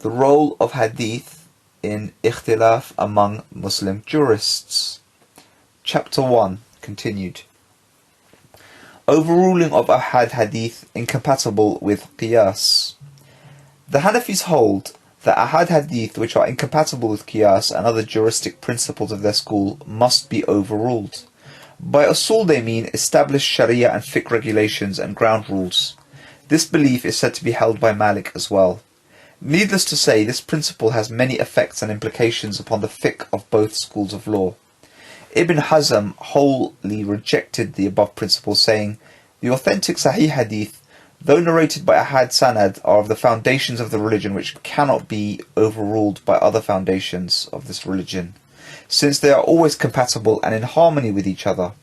The role of Hadith in Ikhtilāf among Muslim Jurists. Chapter 1, continued. Overruling of Ahad Hadith incompatible with Qiyas. The Hanafis hold that Ahad Hadith which are incompatible with Qiyas and other juristic principles of their school must be overruled. By usul they mean established Sharia and fiqh regulations and ground rules. This belief is said to be held by Malik as well. Needless to say, this principle has many effects and implications upon the fiqh of both schools of law. Ibn Hazm wholly rejected the above principle, saying, "The authentic Sahih Hadith, though narrated by Ahad Sanad, are of the foundations of the religion which cannot be overruled by other foundations of this religion, since they are always compatible and in harmony with each other."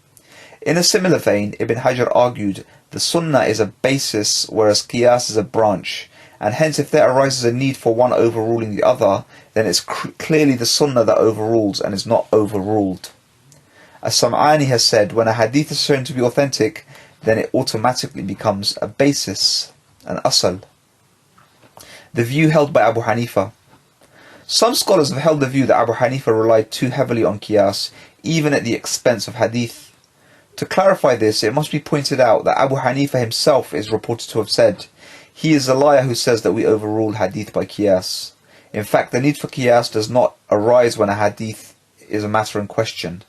In a similar vein, Ibn Hajar argued, the Sunnah is a basis, whereas Qiyas is a branch, and hence if there arises a need for one overruling the other, then it's clearly the Sunnah that overrules and is not overruled. As Sam'ani has said, when a hadith is shown to be authentic, then it automatically becomes a basis, an asal. The view held by Abu Hanifa. Some scholars have held the view that Abu Hanifa relied too heavily on Qiyas, even at the expense of hadith. To clarify this, it must be pointed out that Abu Hanifa himself is reported to have said, "He is a liar who says that we overrule hadith by Qiyas." In fact, the need for Qiyas does not arise when a hadith is a matter in question.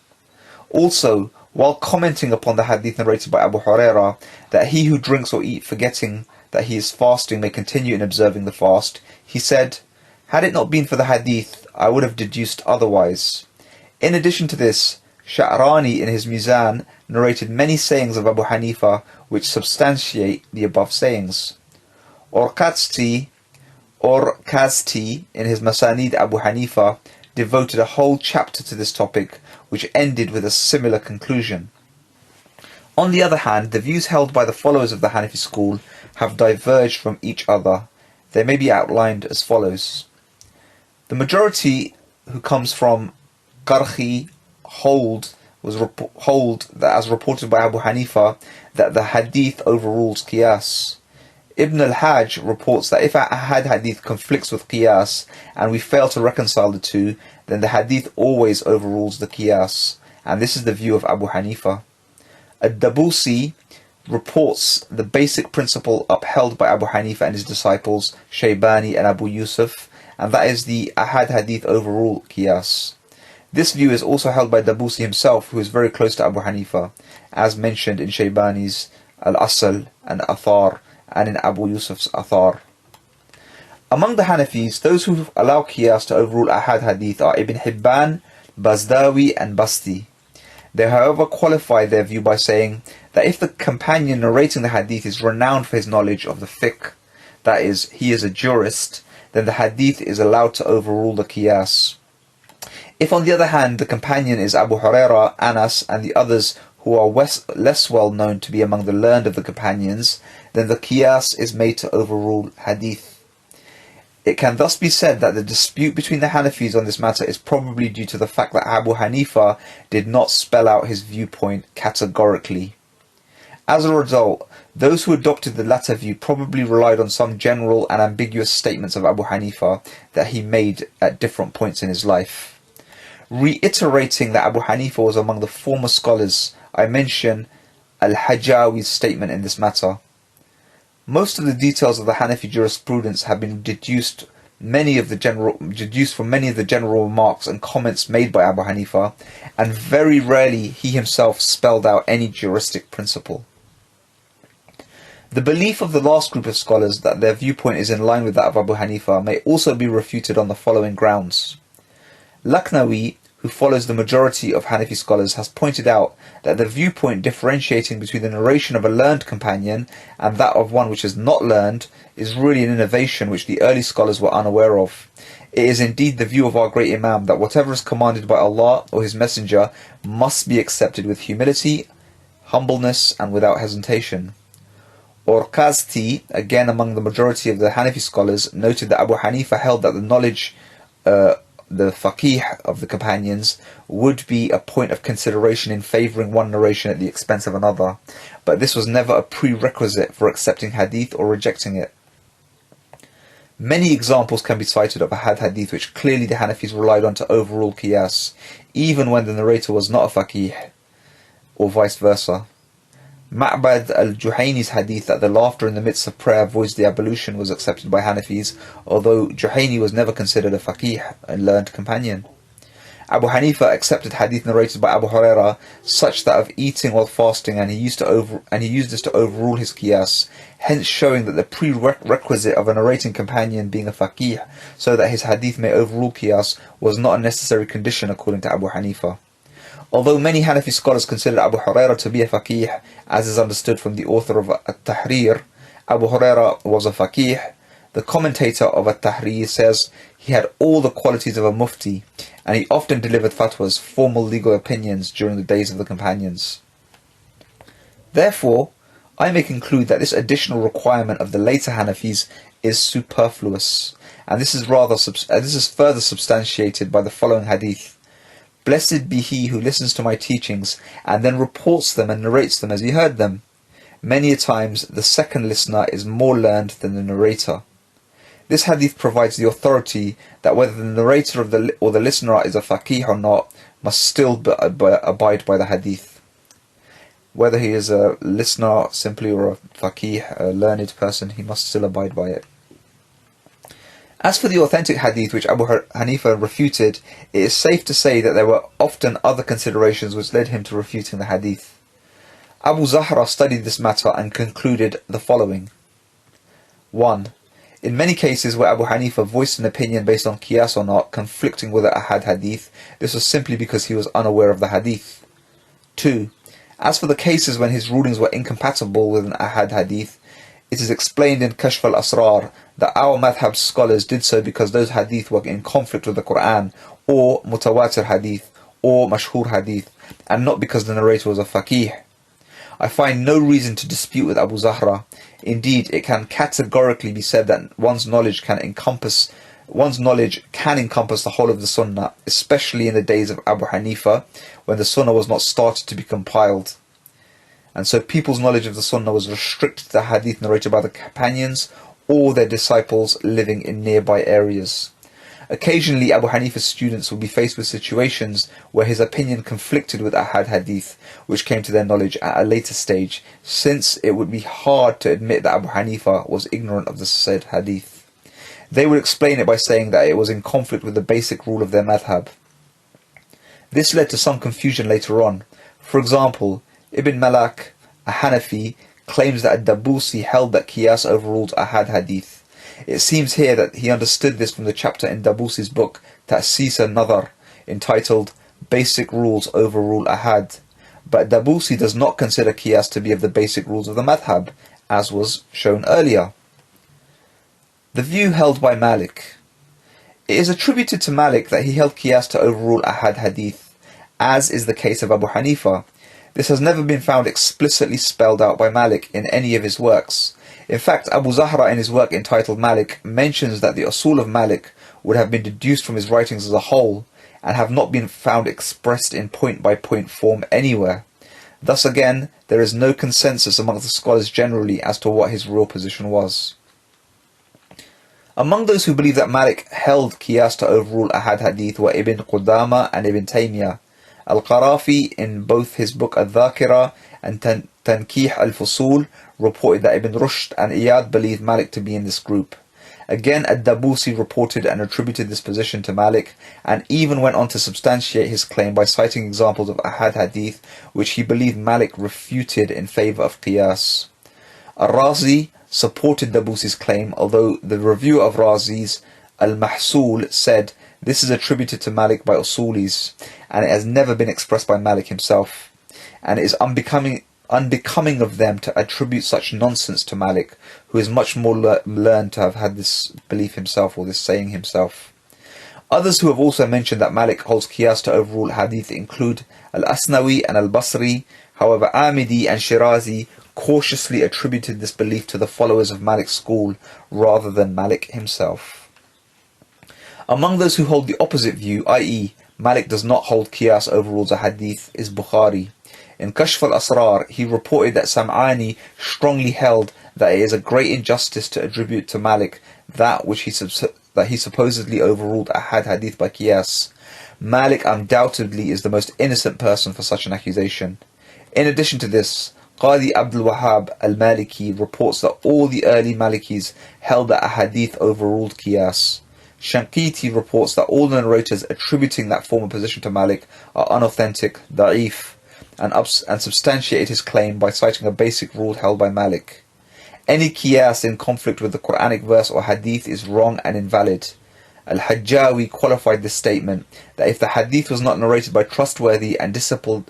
Also, while commenting upon the hadith narrated by Abu Hurairah, that he who drinks or eats forgetting that he is fasting may continue in observing the fast, he said, "Had it not been for the hadith, I would have deduced otherwise." In addition to this, Sha'rani in his Mizan narrated many sayings of Abu Hanifa which substantiate the above sayings. Orqasti in his Masanid Abu Hanifa devoted a whole chapter to this topic, which ended with a similar conclusion. On the other hand, the views held by the followers of the Hanafi school have diverged from each other. They may be outlined as follows. The majority, who comes from Qarhi, hold that, as reported by Abu Hanifa, that the hadith overrules Qiyas. Ibn al-Hajj reports that if a hadith conflicts with Qiyas and we fail to reconcile the two, then the hadith always overrules the Qiyas, and this is the view of Abu Hanifa. Ad-Dabusi reports the basic principle upheld by Abu Hanifa and his disciples, Shaybani and Abu Yusuf, and that is the Ahad hadith overrule Qiyas. This view is also held by Dabusi himself, who is very close to Abu Hanifa, as mentioned in Shaybani's Al-Asl and Athar, and in Abu Yusuf's Athar. Among the Hanafis, those who allow Qiyas to overrule Ahad Hadith are Ibn Hibban, Bazdawi and Basti. They however qualify their view by saying that if the companion narrating the Hadith is renowned for his knowledge of the fiqh, that is, he is a jurist, then the Hadith is allowed to overrule the Qiyas. If on the other hand the companion is Abu Hurairah, Anas and the others who are less well known to be among the learned of the companions, then the Qiyas is made to overrule Hadith. It can thus be said that the dispute between the Hanafis on this matter is probably due to the fact that Abu Hanifa did not spell out his viewpoint categorically. As a result, those who adopted the latter view probably relied on some general and ambiguous statements of Abu Hanifa that he made at different points in his life. Reiterating that Abu Hanifa was among the former scholars, I mention Al-Hajjawi's statement in this matter. Most of the details of the Hanafi jurisprudence have been deduced from many of the general remarks and comments made by Abu Hanifa, and very rarely he himself spelled out any juristic principle. The belief of the last group of scholars that their viewpoint is in line with that of Abu Hanifa may also be refuted on the following grounds. Laknawi, who follows the majority of Hanafi scholars, has pointed out that the viewpoint differentiating between the narration of a learned companion and that of one which is not learned is really an innovation which the early scholars were unaware of. It is indeed the view of our great Imam that whatever is commanded by Allah or His Messenger must be accepted with humility, humbleness and without hesitation. Orqasti, again among the majority of the Hanafi scholars, noted that Abu Hanifa held that the knowledge the faqih of the companions would be a point of consideration in favouring one narration at the expense of another, but this was never a prerequisite for accepting hadith or rejecting it. Many examples can be cited of ahad hadith which clearly the Hanafis relied on to overrule Qiyas, even when the narrator was not a faqih, or vice versa. Ma'bad al-Juhayni's hadith that the laughter in the midst of prayer avoids the ablution was accepted by Hanafis, although Juhayni was never considered a faqih, a learned companion. Abu Hanifa accepted hadith narrated by Abu Huraira such that of eating while fasting, and he used this to overrule his qiyas, hence showing that the prerequisite of a narrating companion being a faqih, so that his hadith may overrule qiyas, was not a necessary condition according to Abu Hanifa. Although many Hanafi scholars considered Abu Huraira to be a faqih, as is understood from the author of At-Tahrir, Abu Huraira was a faqih. The commentator of At-Tahrir says he had all the qualities of a mufti, and he often delivered fatwas, formal legal opinions, during the days of the companions. Therefore, I may conclude that this additional requirement of the later Hanafis is superfluous, and this is further substantiated by the following hadith. Blessed be he who listens to my teachings and then reports them and narrates them as he heard them. Many a times the second listener is more learned than the narrator. This hadith provides the authority that whether the narrator or the listener is a faqih or not, must still abide by the hadith. Whether he is a listener simply or a faqih, a learned person, he must still abide by it. As for the authentic hadith which Abu Hanifa refuted, it is safe to say that there were often other considerations which led him to refuting the hadith. Abu Zahra studied this matter and concluded the following. 1. In many cases where Abu Hanifa voiced an opinion based on qiyas or not, conflicting with the ahad hadith, this was simply because he was unaware of the hadith. 2. As for the cases when his rulings were incompatible with an ahad hadith, it is explained in Kashf al-Asrar that our madhab scholars did so because those hadith were in conflict with the Quran, or mutawatir hadith, or mashhur hadith, and not because the narrator was a faqih. I find no reason to dispute with Abu Zahra. Indeed, it can categorically be said that one's knowledge can encompass the whole of the Sunnah, especially in the days of Abu Hanifa, when the Sunnah was not started to be compiled. And so people's knowledge of the Sunnah was restricted to the hadith narrated by the companions or their disciples living in nearby areas. Occasionally, Abu Hanifa's students would be faced with situations where his opinion conflicted with ahad hadith, which came to their knowledge at a later stage, since it would be hard to admit that Abu Hanifa was ignorant of the said hadith. They would explain it by saying that it was in conflict with the basic rule of their madhab. This led to some confusion later on. For example, Ibn Malak, a Hanafi, claims that Ad-Dabusi held that Qiyas overruled ahad hadith. It seems here that he understood this from the chapter in Dabusi's book Thesis an-Nadhar, entitled Basic Rules Overrule Ahad. But Dabusi does not consider Qiyas to be of the basic rules of the madhab, as was shown earlier. The view held by Malik. It is attributed to Malik that he held Qiyas to overrule ahad hadith, as is the case of Abu Hanifa. This has never been found explicitly spelled out by Malik in any of his works. In fact, Abu Zahra in his work entitled Malik mentions that the usul of Malik would have been deduced from his writings as a whole, and have not been found expressed in point-by-point form anywhere. Thus again, there is no consensus amongst the scholars generally as to what his real position was. Among those who believe that Malik held Qiyas to overrule ahad hadith were Ibn Qudama and Ibn Taymiyyah. Al-Qarafi, in both his book Al-Dhakira and Tankih al-Fusul, reported that Ibn Rushd and Iyad believed Malik to be in this group. Again, Ad-Dabusi reported and attributed this position to Malik, and even went on to substantiate his claim by citing examples of ahad hadith which he believed Malik refuted in favour of Qiyas. Ar-Razi supported Dabusi's claim, although the review of Razi's Al-Mahsul said this is attributed to Malik by Usulis, and it has never been expressed by Malik himself, and it is unbecoming of them to attribute such nonsense to Malik, who is much more learned to have had this belief himself, or this saying himself. Others who have also mentioned that Malik holds Qiyas to overrule hadith include Al-Asnawi and Al-Basri. However, Amidi and Shirazi cautiously attributed this belief to the followers of Malik's school rather than Malik himself. Among those who hold the opposite view, i.e. Malik does not hold Qiyas overrules a hadith, is Bukhari. In Kashf al-Asrar, he reported that Sam'ani strongly held that it is a great injustice to attribute to Malik that which he supposedly overruled Ahad Hadith by Qiyas. Malik undoubtedly is the most innocent person for such an accusation. In addition to this, Qadi Abdul Wahhab al-Maliki reports that all the early Malikis held that a hadith overruled Qiyas. Shanqiti reports that all the narrators attributing that former position to Malik are unauthentic, da'if, and substantiated his claim by citing a basic rule held by Malik. Any Qiyas in conflict with the Quranic verse or hadith is wrong and invalid. Al-Hajjawi qualified this statement that if the hadith was not narrated by trustworthy and disciplined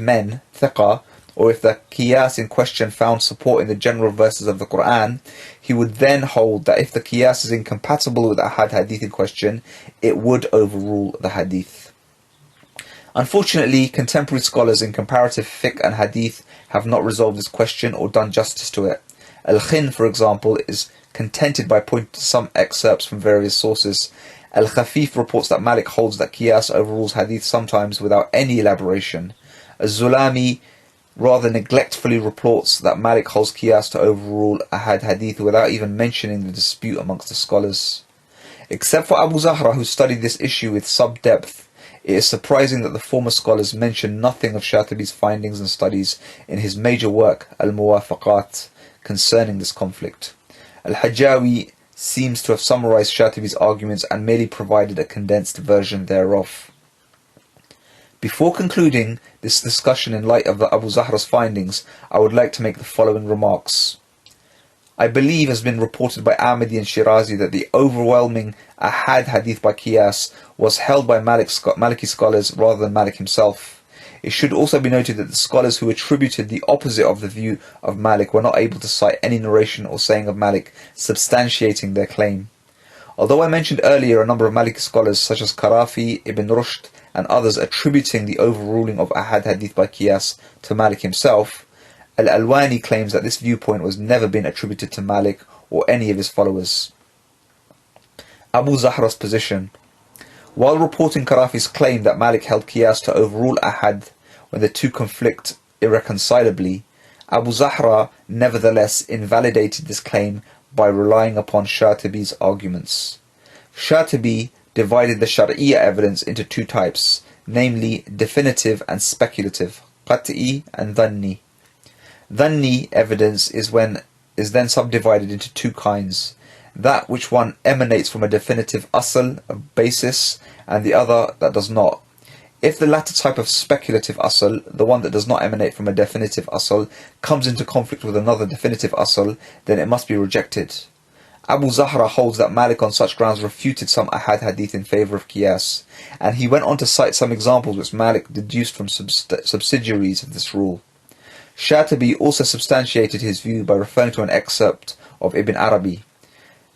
men, thiqa, or if the Qiyas in question found support in the general verses of the Quran, he would then hold that if the Qiyas is incompatible with the Ahad Hadith in question, it would overrule the Hadith. Unfortunately, contemporary scholars in comparative fiqh and Hadith have not resolved this question or done justice to it. Al-Khin, for example, is contented by pointing to some excerpts from various sources. Al-Khafif reports that Malik holds that Qiyas overrules Hadith sometimes without any elaboration. Az-Zulami rather neglectfully reports that Malik holds Qiyas to overrule Ahad Hadith without even mentioning the dispute amongst the scholars. Except for Abu Zahra, who studied this issue with some-depth, it is surprising that the former scholars mention nothing of Shatibi's findings and studies in his major work, Al-Muwafaqat, concerning this conflict. Al-Hajjawi seems to have summarized Shatibi's arguments and merely provided a condensed version thereof. Before concluding this discussion in light of the Abu Zahra's findings, I would like to make the following remarks. I believe has been reported by Ahmadi and Shirazi that the overwhelming Ahad Hadith by Qiyas was held by Maliki scholars rather than Malik himself. It should also be noted that the scholars who attributed the opposite of the view of Malik were not able to cite any narration or saying of Malik substantiating their claim. Although I mentioned earlier a number of Maliki scholars such as Qarafi, Ibn Rushd and others attributing the overruling of Ahad Hadith by Qiyas to Malik himself, Al-Alwani claims that this viewpoint was never been attributed to Malik or any of his followers. Abu Zahra's position. While reporting Qarafi's claim that Malik held Qiyas to overrule Ahad when the two conflict irreconcilably, Abu Zahra nevertheless invalidated this claim by relying upon Shatibi's arguments. Shatibi divided the Shari'iyya evidence into two types, namely definitive and speculative, qat'i and dhanni. Dhanni evidence is then subdivided into two kinds, that which one emanates from a definitive asl, a basis, and the other that does not. If the latter type of speculative asl, the one that does not emanate from a definitive asl, comes into conflict with another definitive asl, then it must be rejected. Abu Zahra holds that Malik on such grounds refuted some Ahad Hadith in favour of Qiyas, and he went on to cite some examples which Malik deduced from subsidiaries of this rule. Shatibi also substantiated his view by referring to an excerpt of Ibn Arabi.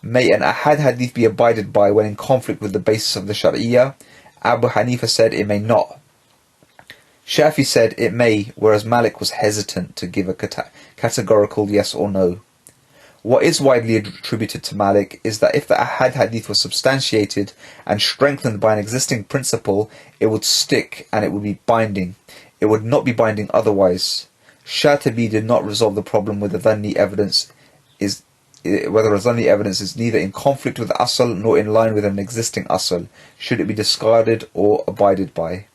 May an Ahad Hadith be abided by when in conflict with the basis of the Shari'iyya? Abu Hanifa said it may not. Shafi said it may, whereas Malik was hesitant to give a categorical yes or no. What is widely attributed to Malik is that if the Ahad Hadith was substantiated and strengthened by an existing principle, it would stick and it would be binding. It would not be binding otherwise. Shatibi did not resolve the problem with the dhanni evidence whether a dhanni evidence is neither in conflict with the asl nor in line with an existing asl, should it be discarded or abided by.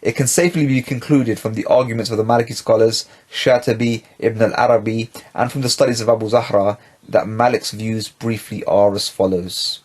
It can safely be concluded from the arguments of the Maliki scholars, Shatibi, Ibn al-Arabi, and from the studies of Abu Zahra, that Malik's views briefly are as follows.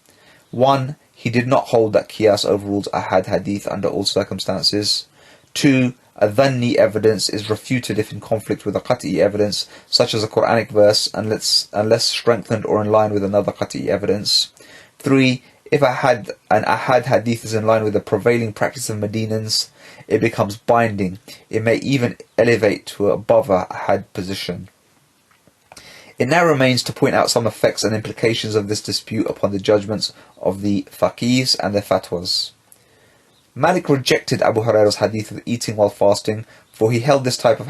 1. He did not hold that Qiyas overrules Ahad Hadith under all circumstances. 2. A dhanni evidence is refuted if in conflict with a qat'i evidence, such as a Quranic verse, unless strengthened or in line with another qat'i evidence. 3. If an Ahad Hadith is in line with the prevailing practice of Medinans, it becomes binding. It may even elevate to above a Ahad position. It now remains to point out some effects and implications of this dispute upon the judgments of the faqihs and their fatwas. Malik rejected Abu Hurairah's hadith of eating while fasting, for he held this type of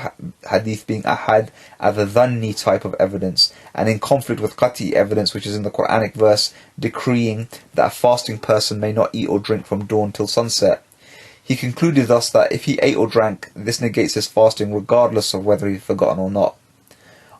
hadith being ahad as a dhanni type of evidence, and in conflict with qat'i evidence which is in the Quranic verse decreeing that a fasting person may not eat or drink from dawn till sunset. He concluded thus that if he ate or drank, this negates his fasting regardless of whether he'd forgotten or not.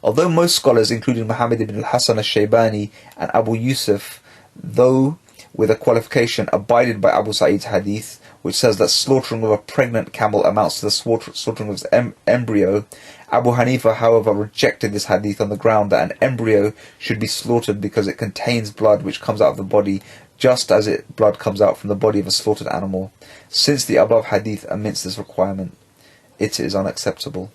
Although most scholars, including Muhammad ibn al-Hasan al-Shaybani and Abu Yusuf, though with a qualification, abided by Abu Sa'id's hadith, which says that slaughtering of a pregnant camel amounts to the slaughtering of its embryo, Abu Hanifa, however, rejected this hadith on the ground that an embryo should be slaughtered because it contains blood which comes out of the body, just as blood comes out from the body of a slaughtered animal. Since the above hadith omits this requirement, it is unacceptable.